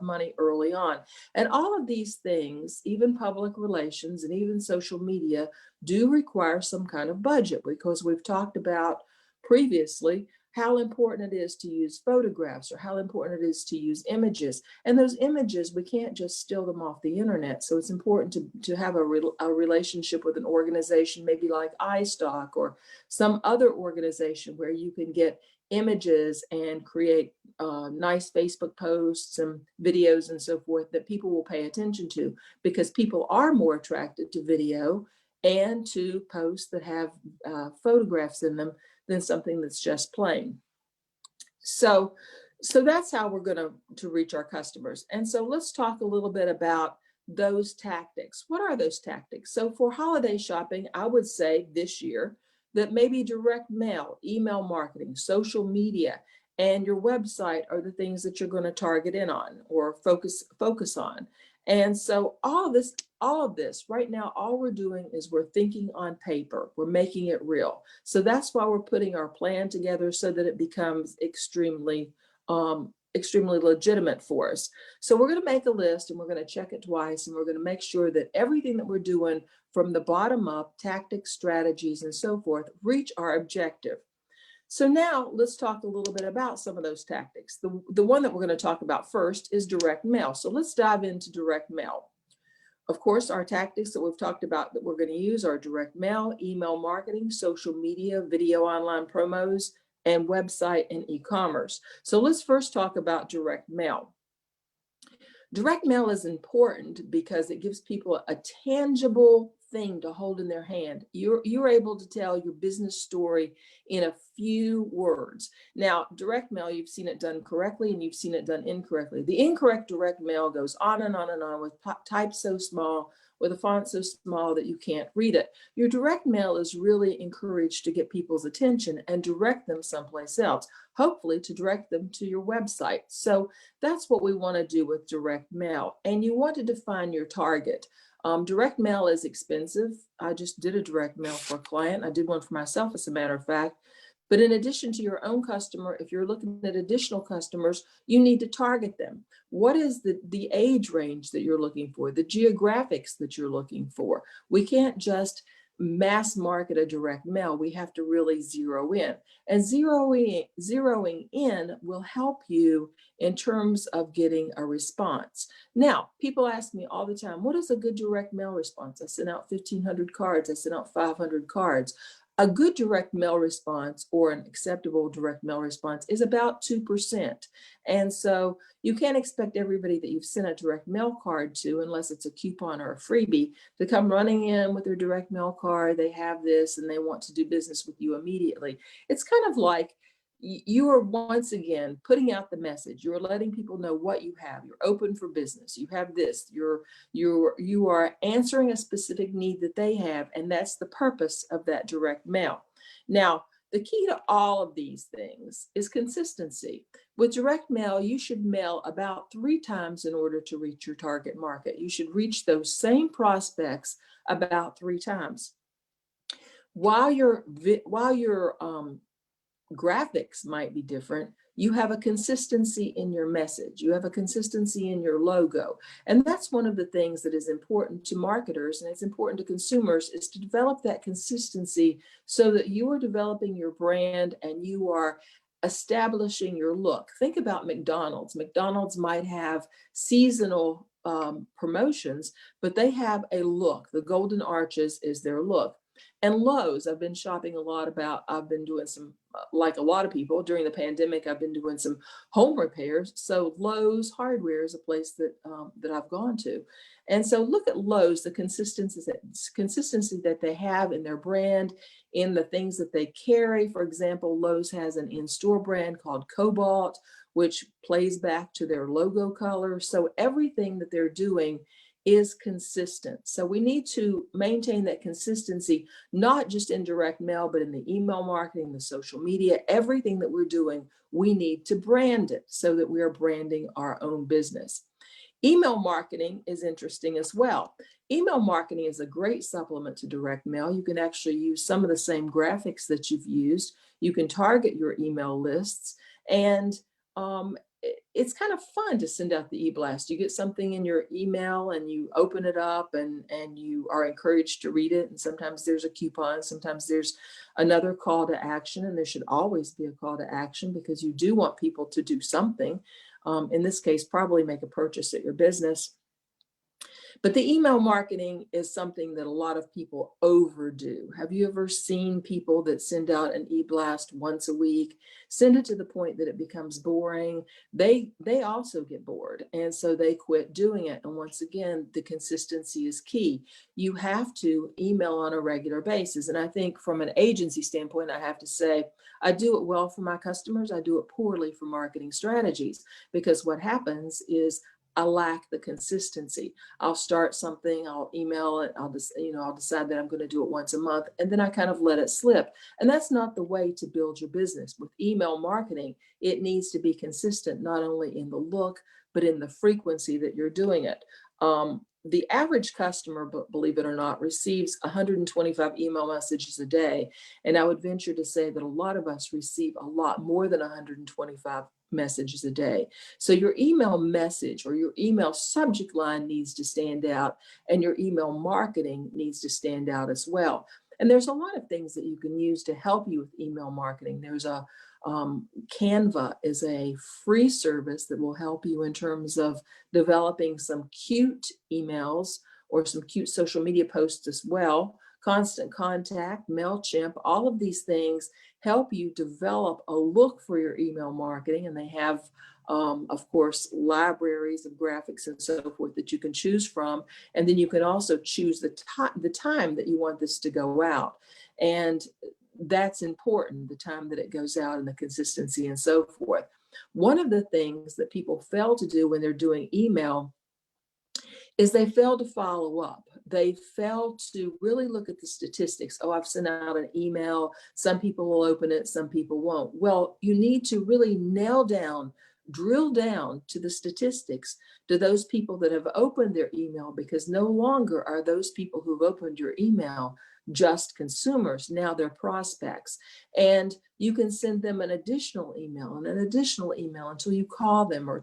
of money early on. And all of these things, even public relations and even social media, do require some kind of budget, because we've talked about previously how important it is to use photographs, or how important it is to use images. And those images, we can't just steal them off the internet. So it's important to have a relationship with an organization, maybe like iStock or some other organization, where you can get images and create nice Facebook posts and videos and so forth that people will pay attention to, because people are more attracted to video and to posts that have photographs in them than something that's just plain. So that's how we're going to reach our customers. And so let's talk a little bit about those tactics. What are those tactics? So for holiday shopping, I would say this year that maybe direct mail, email marketing, social media, and your website are the things that you're going to target in on or focus on. And so all of this right now, all we're doing is we're thinking on paper. We're making it real. So that's why we're putting our plan together, so that it becomes extremely legitimate for us. So we're going to make a list, and we're going to check it twice, and we're going to make sure that everything that we're doing from the bottom up, tactics, strategies, and so forth, reach our objective. So now let's talk a little bit about some of those tactics. The one that we're going to talk about first is direct mail. So let's dive into direct mail. Of course, our tactics that we've talked about that we're going to use are direct mail, email marketing, social media, video online promos, and website and e-commerce. So let's first talk about direct mail. Direct mail is important because it gives people a tangible thing to hold in their hand. You're able to tell your business story in a few words. Now, direct mail, you've seen it done correctly and you've seen it done incorrectly. The incorrect direct mail goes on and on and on with type so small, with a font so small that you can't read it. Your direct mail is really encouraged to get people's attention and direct them someplace else, hopefully to direct them to your website. So that's what we want to do with direct mail. And you want to define your target. Direct mail is expensive. I just did a direct mail for a client. I did one for myself, as a matter of fact. But in addition to your own customer, if you're looking at additional customers, you need to target them. What is the age range that you're looking for, the geographics that you're looking for? We can't just mass market a direct mail. We have to really zero in. And zeroing in will help you in terms of getting a response. Now, people ask me all the time, what is a good direct mail response? I sent out 1,500 cards. I sent out 500 cards. A good direct mail response, or an acceptable direct mail response, is about 2%. And so you can't expect everybody that you've sent a direct mail card to, unless it's a coupon or a freebie, to come running in with their direct mail card. They have this and they want to do business with you immediately. It's kind of like you are once again putting out the message. You're letting people know what you have. You're open for business. You have this. You are answering a specific need that they have, and that's the purpose of that direct mail. Now, the key to all of these things is consistency. With direct mail, you should mail about 3 times in order to reach your target market. You should reach those same prospects about 3 times. While your graphics might be different, you have a consistency in your message. You have a consistency in your logo. And that's one of the things that is important to marketers, and it's important to consumers, is to develop that consistency so that you are developing your brand and you are establishing your look. Think about McDonald's. McDonald's might have seasonal promotions, but they have a look. The Golden Arches is their look. And Lowe's, I've been shopping a lot about. I've been doing some, like a lot of people during the pandemic, I've been doing some home repairs. So Lowe's Hardware is a place that I've gone to. And so look at Lowe's, the consistency that they have in their brand, in the things that they carry. For example, Lowe's has an in-store brand called Cobalt, which plays back to their logo color. So everything that they're doing is consistent. So we need to maintain that consistency, not just in direct mail, but in the email marketing, the social media, everything that we're doing, we need to brand it so that we are branding our own business. Email marketing is interesting as well. Email marketing is a great supplement to direct mail. You can actually use some of the same graphics that you've used. You can target your email lists, and it's kind of fun to send out the e-blast. You get something in your email and you open it up, and you are encouraged to read it. And sometimes there's a coupon, sometimes there's another call to action, and there should always be a call to action because you do want people to do something. In this case, probably make a purchase at your business. But the email marketing is something that a lot of people overdo. Have you ever seen people that send out an e-blast once a week, send it to the point that it becomes boring? They also get bored, and so they quit doing it. And once again, the consistency is key. You have to email on a regular basis. And I think from an agency standpoint, I have to say, I do it well for my customers. I do it poorly for marketing strategies, because what happens is I lack the consistency. I'll start something, I'll email it, I'll decide that I'm going to do it once a month, and then I kind of let it slip. And that's not the way to build your business. With email marketing, it needs to be consistent, not only in the look, but in the frequency that you're doing it. The average customer, believe it or not, receives 125 email messages a day. And I would venture to say that a lot of us receive a lot more than 125 messages a day. So your email message or your email subject line needs to stand out, and your email marketing needs to stand out as well. And there's a lot of things that you can use to help you with email marketing. There's Canva is a free service that will help you in terms of developing some cute emails or some cute social media posts as well. Constant Contact, MailChimp, all of these things help you develop a look for your email marketing. And they have, of course, libraries of graphics and so forth that you can choose from. And then you can also choose the time that you want this to go out. And that's important, the time that it goes out and the consistency and so forth. One of the things that people fail to do when they're doing email is they fail to follow up. They fail to really look at the statistics. Oh, I've sent out an email. Some people will open it, some people won't. Well, you need to really drill down to the statistics, to those people that have opened their email, because no longer are those people who've opened your email just consumers. Now they're prospects. And you can send them an additional email and an additional email until you call them, or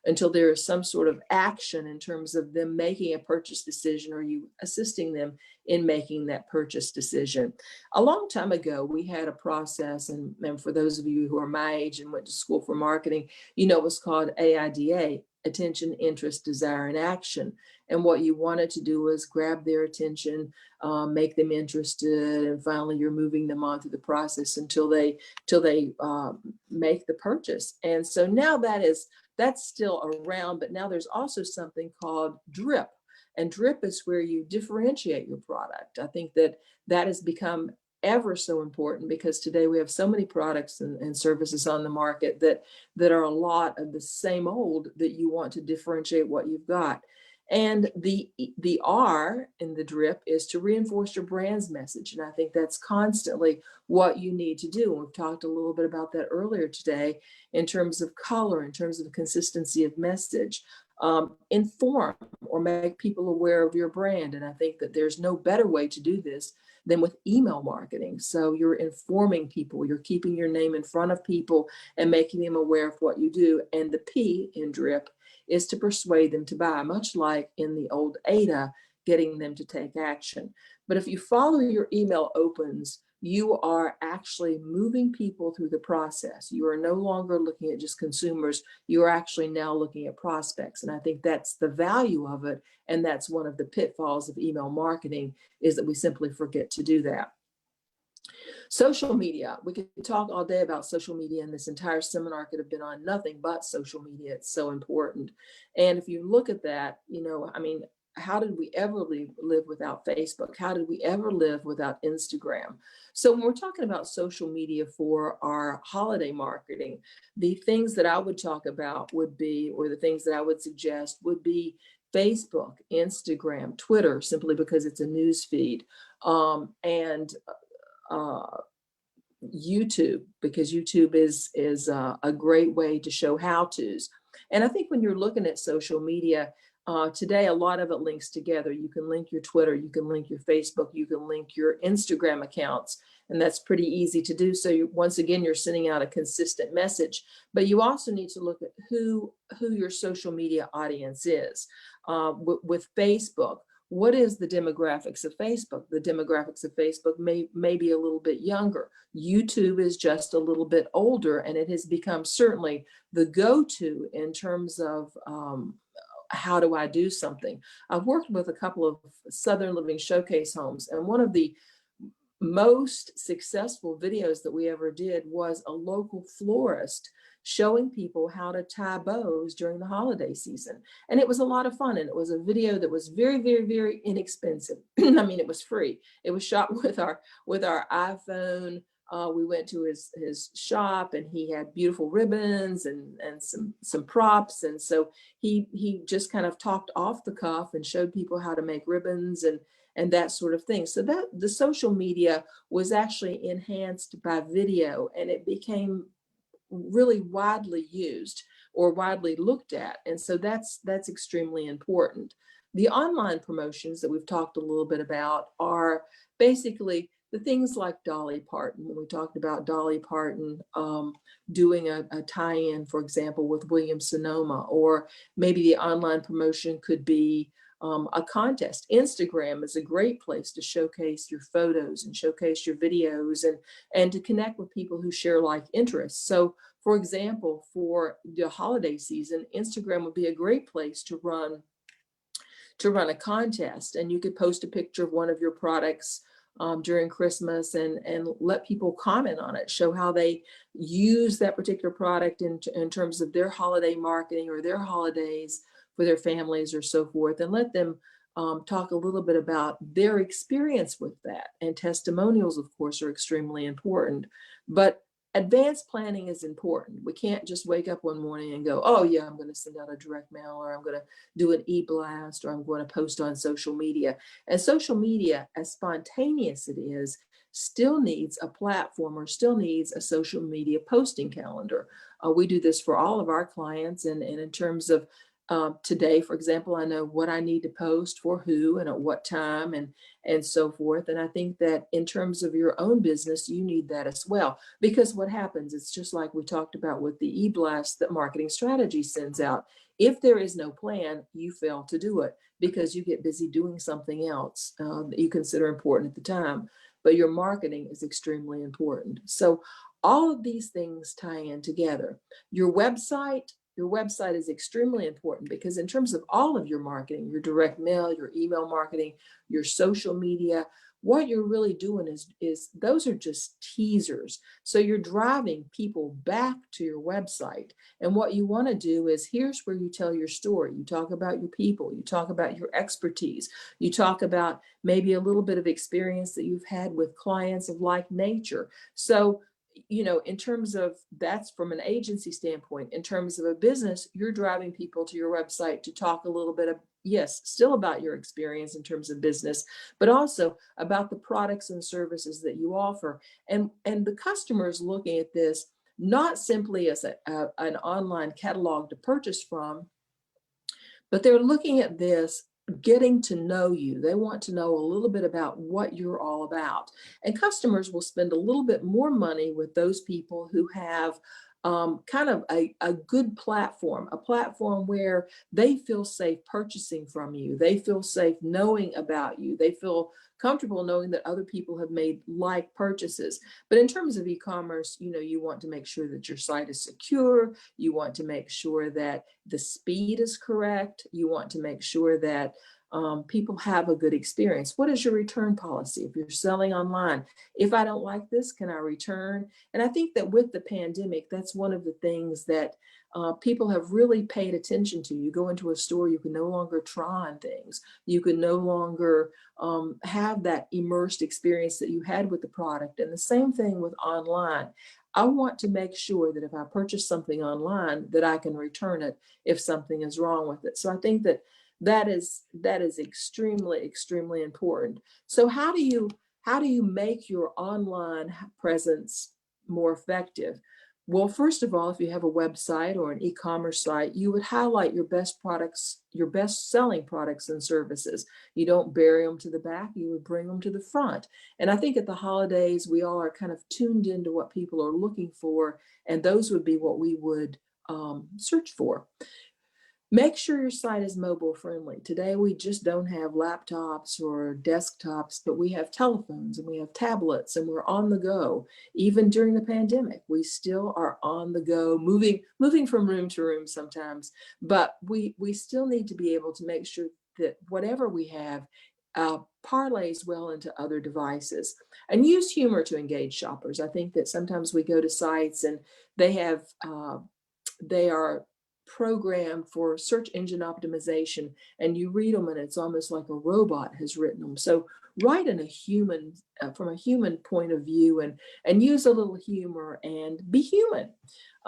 until there is some sort of action in terms of them making a purchase decision, or you assisting them in making that purchase decision. A long time ago, we had a process, and for those of you who are my age and went to school for marketing, it was called AIDA, attention, interest, desire, and action. And what you wanted to do was grab their attention, make them interested, and finally you're moving them on through the process until they make the purchase. And so now that's still around, but now there's also something called DRIP. And DRIP is where you differentiate your product. I think that has become ever so important, because today we have so many products and services on the market that are a lot of the same old, that you want to differentiate what you've got. And the R in the DRIP is to reinforce your brand's message. And I think that's constantly what you need to do. And we've talked a little bit about that earlier today in terms of color, in terms of consistency of message. Inform or make people aware of your brand. And I think that there's no better way to do this than with email marketing. So you're informing people, you're keeping your name in front of people and making them aware of what you do. And the P in DRIP is to persuade them to buy, much like in the old AIDA, getting them to take action. But if you follow your email opens, you are actually moving people through the process. You are no longer looking at just consumers. You are actually now looking at prospects. And I think that's the value of it. And that's one of the pitfalls of email marketing, is that we simply forget to do that. Social media. We could talk all day about social media, and this entire seminar could have been on nothing but social media. It's so important. And if you look at that, how did we ever live without Facebook? How did we ever live without Instagram? So when we're talking about social media for our holiday marketing, the things that I would talk about would be, or the things that I would suggest would be Facebook, Instagram, Twitter, simply because it's a news feed, and YouTube, because YouTube is a great way to show how-tos. And I think when you're looking at social media, Today, a lot of it links together. You can link your Twitter, you can link your Facebook, you can link your Instagram accounts, and that's pretty easy to do. So once again, you're sending out a consistent message, but you also need to look at who your social media audience is. With Facebook, what is the demographics of Facebook? The demographics of Facebook may be a little bit younger. YouTube is just a little bit older, and it has become certainly the go-to in terms of how do I do something? I've worked with a couple of Southern Living Showcase homes, and one of the most successful videos that we ever did was a local florist showing people how to tie bows during the holiday season. And it was a lot of fun. And it was a video that was very, very, very inexpensive. I mean, it was free. It was shot with our iPhone. We went to his shop, and he had beautiful ribbons and some props. And so he just kind of talked off the cuff and showed people how to make ribbons and that sort of thing. So that the social media was actually enhanced by video, and it became really widely used or widely looked at. And so that's extremely important. The online promotions that we've talked a little bit about are basically the things like Dolly Parton. When we talked about Dolly Parton doing a tie-in, for example, with Williams Sonoma, or maybe the online promotion could be a contest. Instagram is a great place to showcase your photos and showcase your videos and to connect with people who share like interests. So for example, for the holiday season, Instagram would be a great place to run a contest, and you could post a picture of one of your products during Christmas and let people comment on it, show how they use that particular product in terms of their holiday marketing or their holidays for their families or so forth, and let them talk a little bit about their experience with that. And testimonials, of course, are extremely important, but advanced planning is important. We can't just wake up one morning and go, oh yeah, I'm going to send out a direct mail, or I'm going to do an e-blast, or I'm going to post on social media. And social media, as spontaneous it is, still needs a platform or still needs a social media posting calendar. We do this for all of our clients, and in terms of today, for example, I know what I need to post for who and at what time and so forth. And I think that in terms of your own business, you need that as well. Because what happens, it's just like we talked about with the e-blast that Marketing Strategy sends out. If there is no plan, you fail to do it because you get busy doing something else that you consider important at the time. But your marketing is extremely important. So all of these things tie in together. Your website is extremely important because in terms of all of your marketing, your direct mail, your email marketing, your social media, what you're really doing is those are just teasers. So you're driving people back to your website. And what you want to do is here's where you tell your story. You talk about your people, you talk about your expertise, you talk about maybe a little bit of experience that you've had with clients of like nature. So in terms of that's from an agency standpoint. In terms of a business, you're driving people to your website to talk a little bit of, yes, still about your experience in terms of business, but also about the products and services that you offer. And the customer is looking at this not simply as an online catalog to purchase from, but they're looking at this getting to know you. They want to know a little bit about what you're all about. And customers will spend a little bit more money with those people who have kind of a good platform, a platform where they feel safe purchasing from you. They feel safe knowing about you. They feel comfortable knowing that other people have made like purchases. But in terms of e-commerce, you want to make sure that your site is secure. You want to make sure that the speed is correct. You want to make sure that people have a good experience. What is your return policy? If you're selling online, if I don't like this, can I return? And I think that with the pandemic, that's one of the things that people have really paid attention to. You go into a store, you can no longer try on things. You can no longer have that immersed experience that you had with the product. And the same thing with online. I want to make sure that if I purchase something online, that I can return it if something is wrong with it. So I think that is extremely, extremely important. So how do you make your online presence more effective? Well, first of all, if you have a website or an e-commerce site, you would highlight your best products, your best selling products and services. You don't bury them to the back, you would bring them to the front. And I think at the holidays, we all are kind of tuned into what people are looking for, and those would be what we would search for. Make sure your site is mobile friendly. Today, we just don't have laptops or desktops, but we have telephones and we have tablets and we're on the go. Even during the pandemic, we still are on the go, moving from room to room sometimes, but we still need to be able to make sure that whatever we have parlays well into other devices, and use humor to engage shoppers. I think that sometimes we go to sites and they have they are programmed for search engine optimization, and you read them and it's almost like a robot has written them. So write in a human from a human point of view, and use a little humor and be human.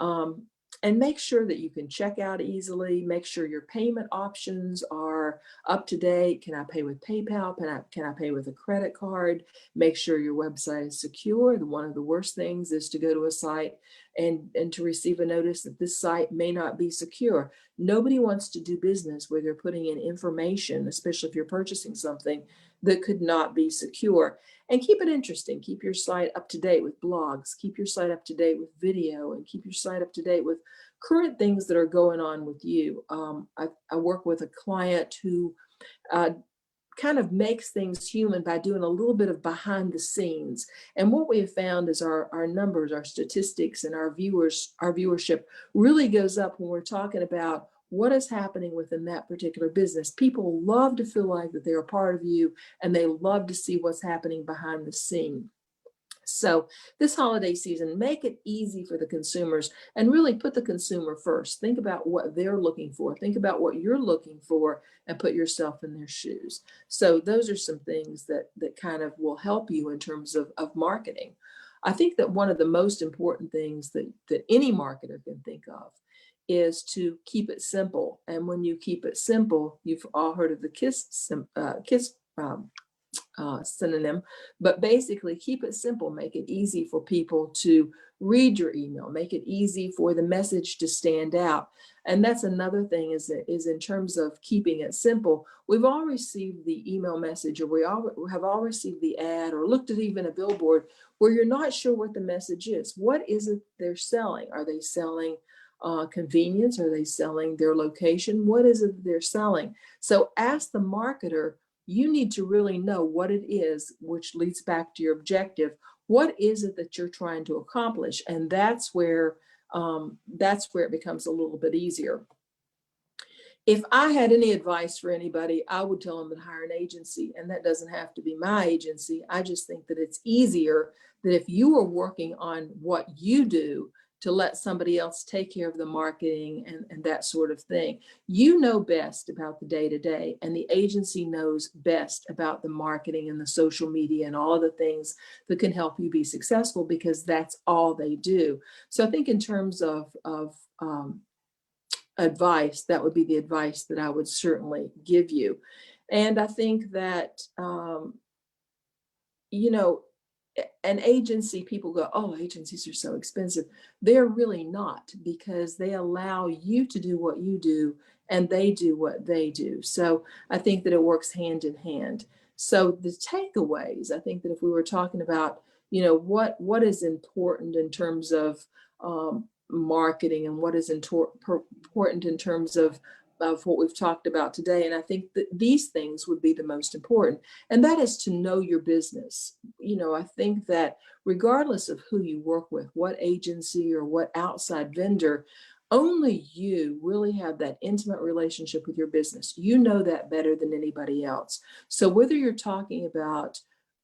um, and make sure that you can check out easily. Make sure your payment options are up to date. Can I pay with PayPal? Can I pay with a credit card? Make sure your website is secure. One of the worst things is to go to a site and to receive a notice that this site may not be secure. Nobody wants to do business where they're putting in information, especially if you're purchasing something that could not be secure. And keep it interesting. Keep your site up to date with blogs. Keep your site up to date with video, and keep your site up to date with current things that are going on with you. I work with a client who uh, kind of makes things human by doing a little bit of behind the scenes. And what we have found is our numbers, our statistics, and our viewership really goes up when we're talking about what is happening within that particular business. People love to feel like that they're a part of you, and they love to see what's happening behind the scene. So this holiday season, make it easy for the consumers and really put the consumer first. Think about what they're looking for. Think about what you're looking for and put yourself in their shoes. So those are some things that kind of will help you in terms of marketing. I think that one of the most important things that any marketer can think of is to keep it simple. And when you keep it simple, you've all heard of the KISS synonym, but basically keep it simple. Make it easy for people to read your email. Make it easy for the message to stand out. And that's another thing is in terms of keeping it simple. We've all received the email message, or we all have all received the ad, or looked at even a billboard where you're not sure what the message is. What is it they're selling? Are they selling convenience? Are they selling their location? What is it they're selling? So ask the marketer. You need to really know what it is, which leads back to your objective. What is it that you're trying to accomplish? And that's where it becomes a little bit easier. If I had any advice for anybody, I would tell them to hire an agency, and that doesn't have to be my agency. I just think that it's easier that if you are working on what you do, to let somebody else take care of the marketing and that sort of thing. You know best about the day to day, and the agency knows best about the marketing and the social media and all of the things that can help you be successful, because that's all they do. So I think in terms of advice, that would be the advice that I would certainly give you. And I think that, you know, an agency, people go, oh, agencies are so expensive. They're really not, because they allow you to do what you do and they do what they do. So I think that it works hand in hand. So the takeaways, I think that if we were talking about, what is important in terms of marketing, and what is important in terms of what we've talked about today. And I think that these things would be the most important. And that is to know your business. I think that regardless of who you work with, what agency or what outside vendor, only you really have that intimate relationship with your business. You know that better than anybody else. So whether you're talking about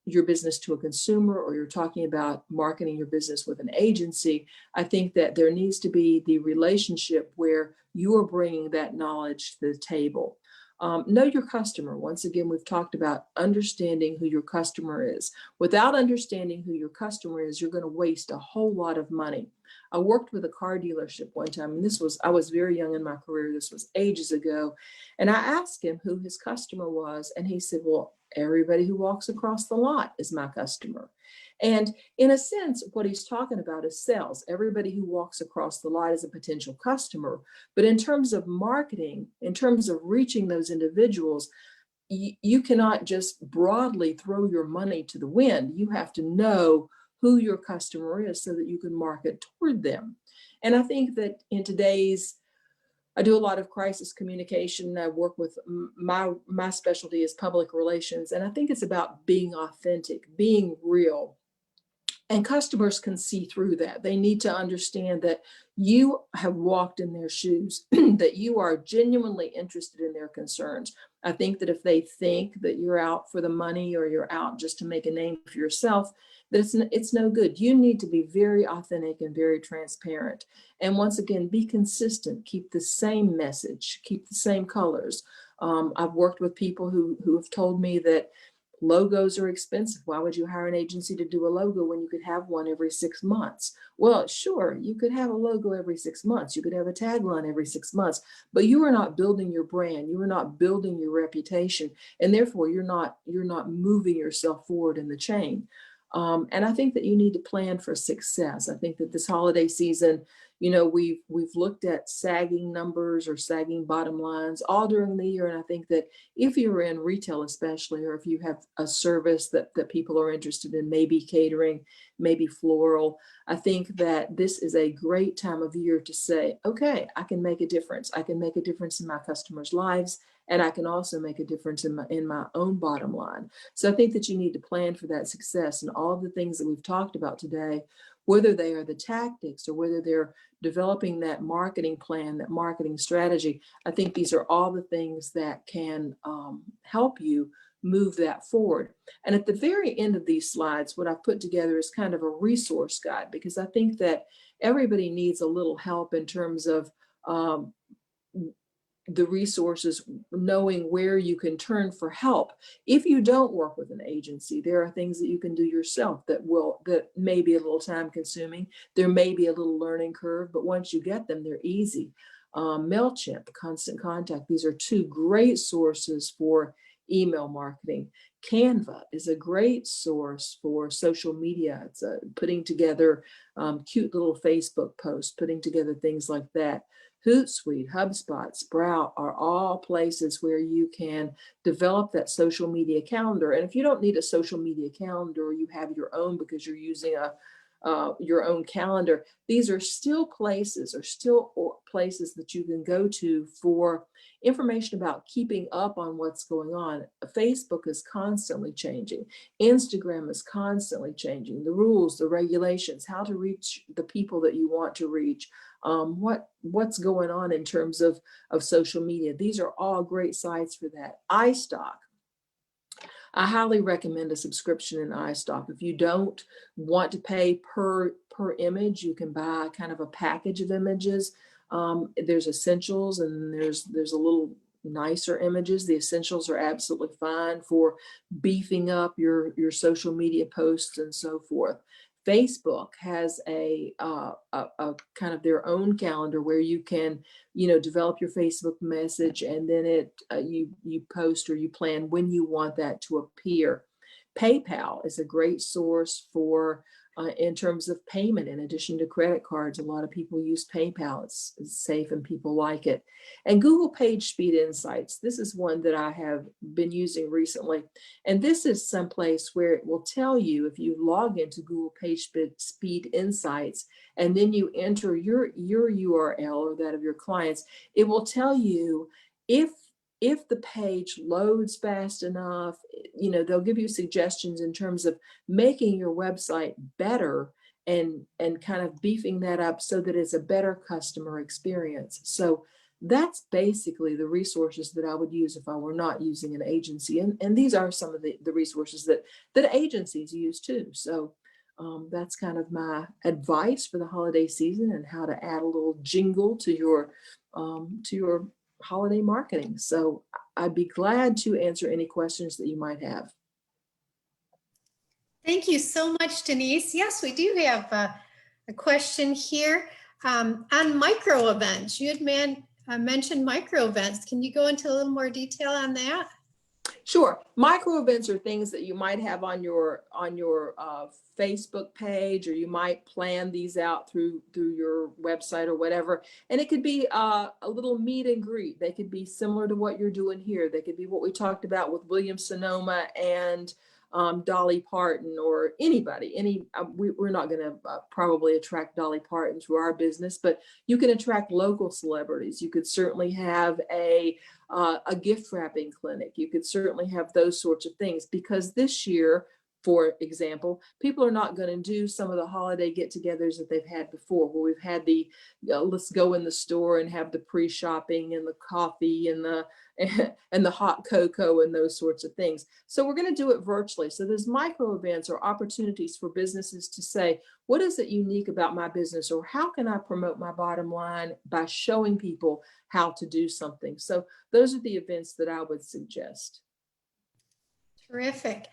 your business to a consumer, or you're talking about marketing your business with an agency, I think that there needs to be the relationship where you are bringing that knowledge to the table. Know your customer. Once again, we've talked about understanding who your customer is. Without understanding who your customer is, you're going to waste a whole lot of money. I worked with a car dealership one time, and I was very young in my career. This was ages ago. And I asked him who his customer was. And he said, well, everybody who walks across the lot is my customer. And in a sense, what he's talking about is sales. Everybody who walks across the lot is a potential customer. But in terms of marketing, in terms of reaching those individuals, you cannot just broadly throw your money to the wind. You have to know who your customer is so that you can market toward them. And I think that in today's, I do a lot of crisis communication. I work with my specialty is public relations. And I think it's about being authentic, being real. And customers can see through that. They need to understand that you have walked in their shoes, that you are genuinely interested in their concerns. I think that if they think that you're out for the money or you're out just to make a name for yourself, that it's no good. You need to be very authentic and very transparent. And once again, be consistent, keep the same message, keep the same colors. I've worked with people who have told me that logos are expensive. Why would you hire an agency to do a logo when you could have one every 6 months? Well, sure, you could have a logo every 6 months. You could have a tagline every 6 months, but you are not building your brand. You are not building your reputation. And therefore you're not moving yourself forward in the chain. And I think that you need to plan for success. I think that this holiday season, we've looked at sagging numbers or sagging bottom lines all during the year. And I think that if you're in retail, especially, or if you have a service that people are interested in, maybe catering, maybe floral, I think that this is a great time of year to say, okay, I can make a difference. I can make a difference in my customers' lives. And I can also make a difference in my own bottom line. So I think that you need to plan for that success, and all of the things that we've talked about today, whether they are the tactics or whether they're developing that marketing plan, that marketing strategy. I think these are all the things that can help you move that forward. And at the very end of these slides, what I've put together is kind of a resource guide, because I think that everybody needs a little help in terms of the resources, knowing where you can turn for help. If you don't work with an agency, there are things that you can do yourself that may be a little time consuming. There may be a little learning curve, but once you get them, they're easy. MailChimp, Constant Contact, these are two great sources for email marketing. Canva is a great source for social media. It's putting together cute little Facebook posts, putting together things like that. Hootsuite, HubSpot, Sprout are all places where you can develop that social media calendar. And if you don't need a social media calendar, or you have your own because you're using your own calendar, these are still places that you can go to for information about keeping up on what's going on. Facebook is constantly changing. Instagram is constantly changing. The rules, the regulations, how to reach the people that you want to reach, what's going on in terms of social media. These are all great sites for that. iStock. I highly recommend a subscription in iStock. If you don't want to pay per image, you can buy kind of a package of images. There's essentials and there's a little nicer images. The essentials are absolutely fine for beefing up your social media posts and so forth. Facebook has a kind of their own calendar where you can, develop your Facebook message, and then you post or you plan when you want that to appear. PayPal is a great source for in terms of payment. In addition to credit cards, a lot of people use PayPal. It's safe and people like it. And Google PageSpeed Insights. This is one that I have been using recently. And this is someplace where it will tell you, if you log into Google PageSpeed Insights and then you enter your URL or that of your clients, it will tell you if the page loads fast enough. They'll give you suggestions in terms of making your website better and kind of beefing that up so that it's a better customer experience. So that's basically the resources that I would use if I were not using an agency. And these are some of the resources that agencies use too. So that's kind of my advice for the holiday season and how to add a little jingle to your holiday marketing. So I'd be glad to answer any questions that you might have. Thank you so much, Denise. Yes, we do have a question here on micro events. You had mentioned micro events. Can you go into a little more detail on that? Sure. Micro events are things that you might have on your Facebook page, or you might plan these out through your website or whatever. And it could be a little meet and greet. They could be similar to what you're doing here. They could be what we talked about with William Sonoma and Dolly Parton, or anybody. We're not going to probably attract Dolly Parton through our business, but you can attract local celebrities. You could certainly have a gift wrapping clinic. You could certainly have those sorts of things, because this year, for example, people are not going to do some of the holiday get-togethers that they've had before, where we've had the let's go in the store and have the pre-shopping and the coffee and the and the hot cocoa and those sorts of things. So we're going to do it virtually. So those micro events are opportunities for businesses to say, what is it unique about my business, or how can I promote my bottom line by showing people how to do something? So those are the events that I would suggest. Terrific.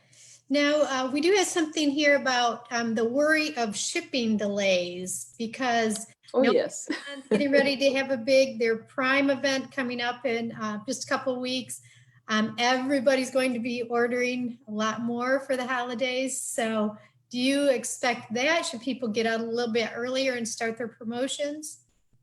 Now, we do have something here about the worry of shipping delays, because Oh, yes. getting ready to have their Prime event coming up in just a couple of weeks. Everybody's going to be ordering a lot more for the holidays. So do you expect that? Should people get out a little bit earlier and start their promotions?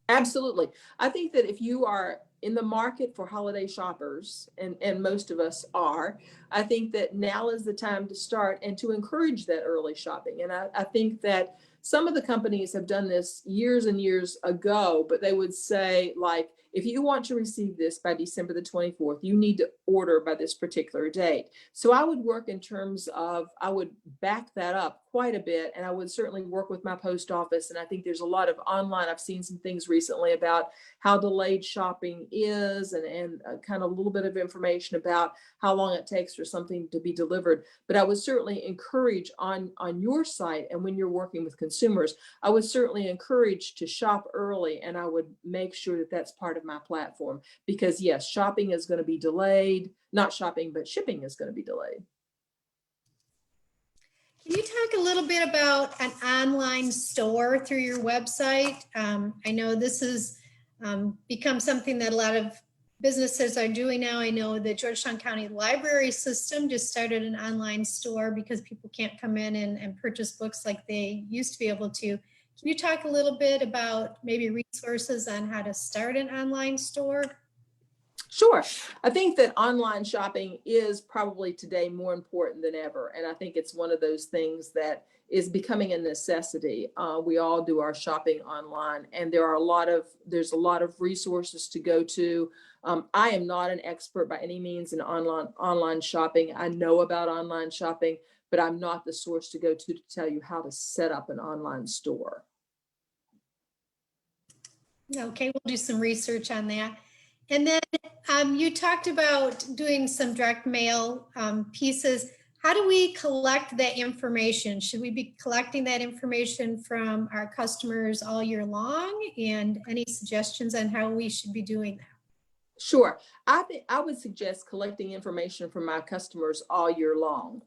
Absolutely. I think that if you are in the market for holiday shoppers, and most of us are, I think that now is the time to start and to encourage that early shopping. And I think that some of the companies have done this years and years ago, but they would say, like, if you want to receive this by December the 24th, you need to order by this particular date. So I would work in terms of, I would back that up quite a bit, and I would certainly work with my post office. And I think there's a lot of online, I've seen some things recently about how delayed shopping is, and kind of a little bit of information about how long it takes for something to be delivered. But I would certainly encourage on your site, and when you're working with consumers, I would certainly encourage to shop early, and I would make sure that that's part of my platform, because yes, shopping is going to be delayed. Not shopping, but shipping is going to be delayed. Can you talk a little bit about an online store through your website? I know this has become something that a lot of businesses are doing now. I know the Georgetown County Library System just started an online store because people can't come in and purchase books like they used to be able to. Can you talk a little bit about maybe resources on how to start an online store? Sure. I think that online shopping is probably today more important than ever. And I think it's one of those things that is becoming a necessity. We all do our shopping online, and there's a lot of resources to go to. I am not an expert by any means in online shopping. I know about online shopping, but I'm not the source to go to tell you how to set up an online store. Okay, we'll do some research on that. And then you talked about doing some direct mail pieces. How do we collect that information? Should we be collecting that information from our customers all year long? And any suggestions on how we should be doing that? Sure. I would suggest collecting information from my customers all year long.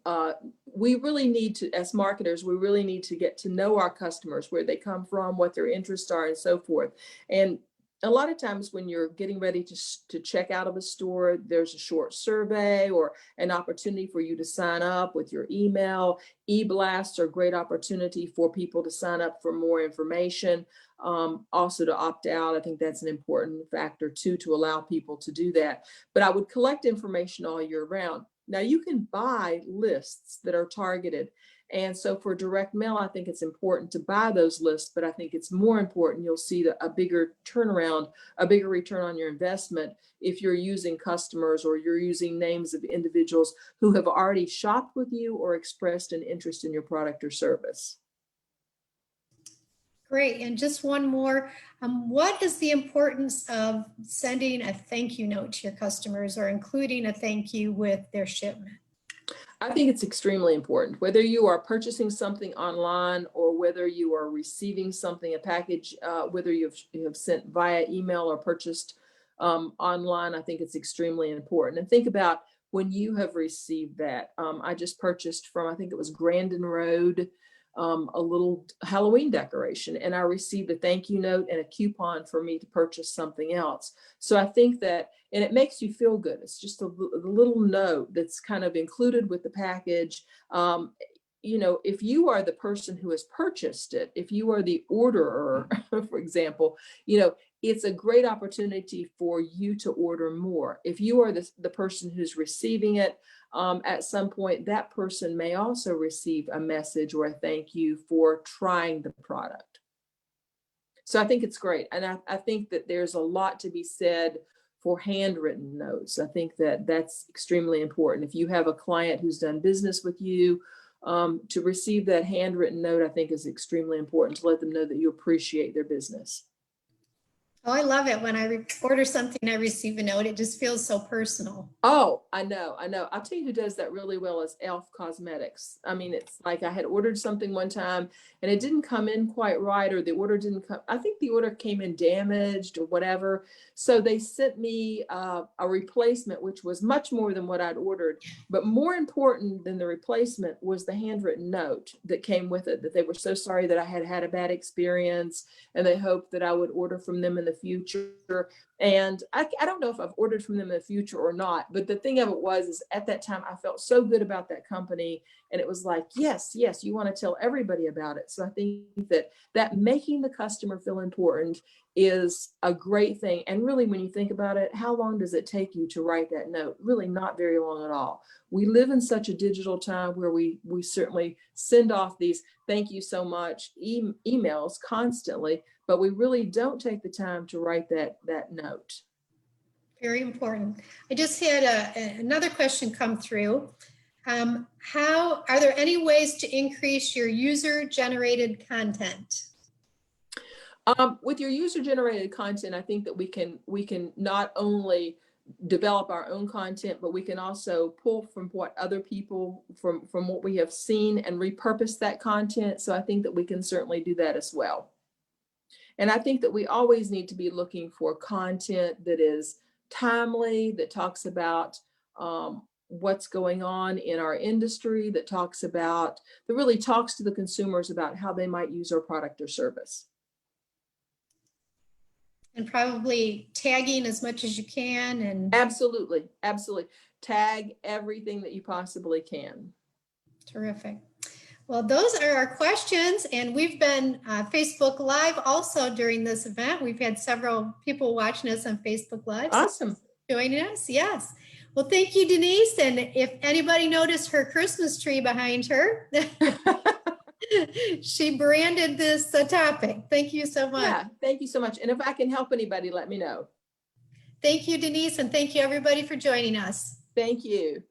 We really need to, as marketers, we really need to get to know our customers, where they come from, what their interests are, and so forth. And a lot of times when you're getting ready to check out of a store, there's a short survey or an opportunity for you to sign up with your email. E-blasts are a great opportunity for people to sign up for more information. Also to opt out. I think that's an important factor too, to allow people to do that. But I would collect information all year round. Now you can buy lists that are targeted. And so for direct mail, I think it's important to buy those lists, but I think it's more important, you'll see a bigger turnaround, a bigger return on your investment if you're using customers, or you're using names of individuals who have already shopped with you or expressed an interest in your product or service. Great. And just one more. What is the importance of sending a thank you note to your customers, or including a thank you with their shipment? I think it's extremely important, whether you are purchasing something online or whether you are receiving something, a package, whether you have sent via email or purchased online. I think it's extremely important. And think about when you have received that. I just purchased from, I think it was Grandin Road, a little Halloween decoration, and I received a thank you note and a coupon for me to purchase something else. So I think that, and it makes you feel good. It's just a little note that's kind of included with the package. You know, if you are the person who has purchased it, if you are the orderer, for example, you know, it's a great opportunity for you to order more. If you are the person who's receiving it, at some point, that person may also receive a message or a thank you for trying the product. So I think it's great. And I think that there's a lot to be said for handwritten notes. I think that that's extremely important. If you have a client who's done business with you, to receive that handwritten note, I think is extremely important to let them know that you appreciate their business. Oh, I love it. When I order something, I receive a note. It just feels so personal. Oh, I know. I'll tell you who does that really well is Elf Cosmetics. I mean, it's like I had ordered something one time and it didn't come in quite right, or the order didn't come. I think the order came in damaged or whatever. So they sent me a replacement, which was much more than what I'd ordered. But more important than the replacement was the handwritten note that came with it, that they were so sorry that I had had a bad experience and they hoped that I would order from them in the future. And I don't know if I've ordered from them in the future or not, but the thing of it was, is at that time I felt so good about that company, and it was like, yes, you want to tell everybody about it. So I think that making the customer feel important is a great thing. And really, when you think about it, how long does it take you to write that note? Really not very long at all. We live in such a digital time where we certainly send off these thank you so much emails constantly, but we really don't take the time to write that note. Very important. I just had another question come through. How are there any ways to increase your user-generated content? With your user-generated content, I think that we can not only develop our own content, but we can also pull from what other people, from what we have seen, and repurpose that content. So I think that we can certainly do that as well. And I think that we always need to be looking for content that is timely, that talks about what's going on in our industry, that really talks to the consumers about how they might use our product or service. And probably tagging as much as you can. And absolutely tag everything that you possibly can. Terrific. Well, those are our questions, and we've been Facebook Live also during this event. We've had several people watching us on Facebook Live. Awesome. Joining us, yes. Well, thank you, Denise. And if anybody noticed her Christmas tree behind her, she branded this topic. Thank you so much. Yeah, thank you so much. And if I can help anybody, let me know. Thank you, Denise, and thank you, everybody, for joining us. Thank you.